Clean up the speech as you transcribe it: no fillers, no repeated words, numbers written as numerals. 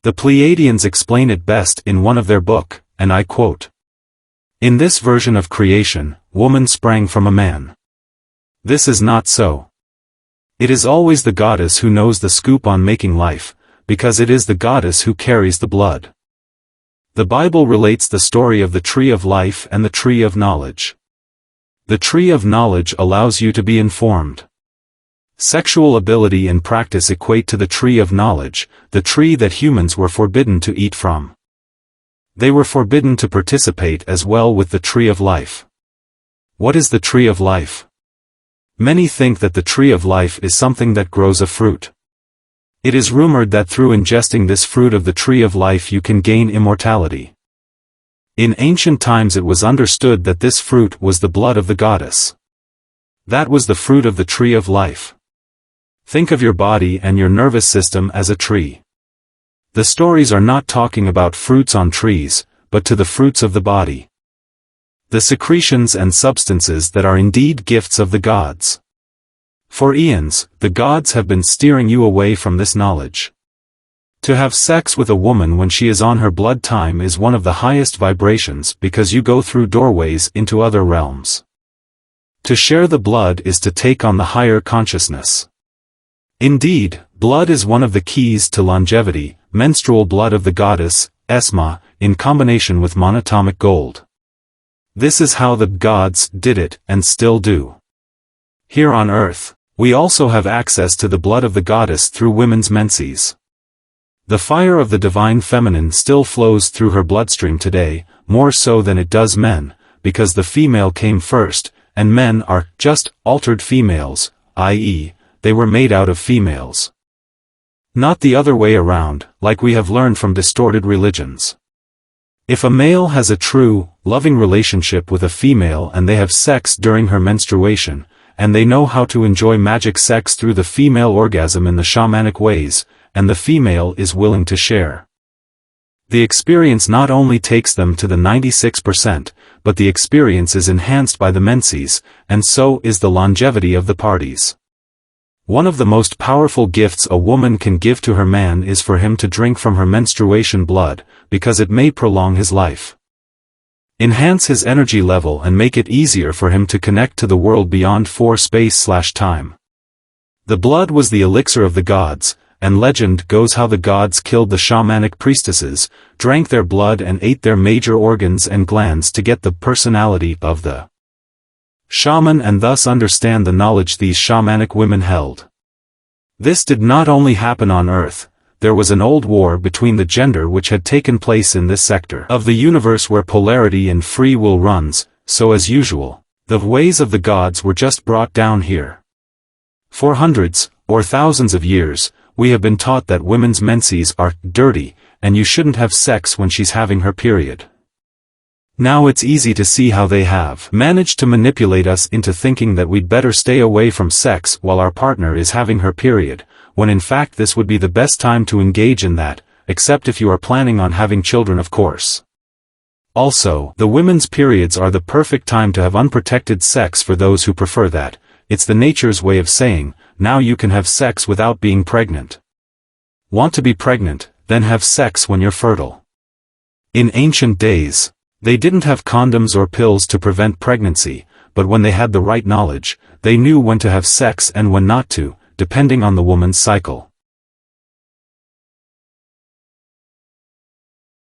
The Pleiadians explain it best in one of their book, and I quote, "In this version of creation, woman sprang from a man. This is not so. It is always the goddess who knows the scoop on making life, because it is the goddess who carries the blood." The Bible relates the story of the tree of life and the tree of knowledge. The tree of knowledge allows you to be informed. Sexual ability and practice equate to the tree of knowledge, the tree that humans were forbidden to eat from. They were forbidden to participate as well with the tree of life. What is the tree of life? Many think that the tree of life is something that grows a fruit. It is rumored that through ingesting this fruit of the tree of life you can gain immortality. In ancient times it was understood that this fruit was the blood of the goddess. That was the fruit of the tree of life. Think of your body and your nervous system as a tree. The stories are not talking about fruits on trees, but to the fruits of the body. The secretions and substances that are indeed gifts of the gods. For eons, the gods have been steering you away from this knowledge. To have sex with a woman when she is on her blood time is one of the highest vibrations because you go through doorways into other realms. To share the blood is to take on the higher consciousness. Indeed, blood is one of the keys to longevity, menstrual blood of the goddess, Esma, in combination with monatomic gold. This is how the gods did it and still do. Here on earth, we also have access to the blood of the goddess through women's menses. The fire of the divine feminine still flows through her bloodstream today, more so than it does men, because the female came first, and men are just altered females, i.e., they were made out of females. Not the other way around, like we have learned from distorted religions. If a male has a true, loving relationship with a female and they have sex during her menstruation, and they know how to enjoy magic sex through the female orgasm in the shamanic ways, and the female is willing to share, the experience not only takes them to the 96%, but the experience is enhanced by the menses, and so is the longevity of the parties. One of the most powerful gifts a woman can give to her man is for him to drink from her menstruation blood, because it may prolong his life, enhance his energy level and make it easier for him to connect to the world beyond space/time. The blood was the elixir of the gods, and legend goes how the gods killed the shamanic priestesses, drank their blood and ate their major organs and glands to get the personality of the shaman and thus understand the knowledge these shamanic women held. This did not only happen on Earth, there was an old war between the gender which had taken place in this sector of the universe where polarity and free will runs, so as usual, the ways of the gods were just brought down here. For hundreds, or thousands of years, we have been taught that women's menses are dirty, and you shouldn't have sex when she's having her period. Now it's easy to see how they have managed to manipulate us into thinking that we'd better stay away from sex while our partner is having her period, when in fact this would be the best time to engage in that, except if you are planning on having children, of course. Also, the women's periods are the perfect time to have unprotected sex for those who prefer that. It's the nature's way of saying, now you can have sex without being pregnant. Want to be pregnant, then have sex when you're fertile. In ancient days, they didn't have condoms or pills to prevent pregnancy, but when they had the right knowledge, they knew when to have sex and when not to, depending on the woman's cycle.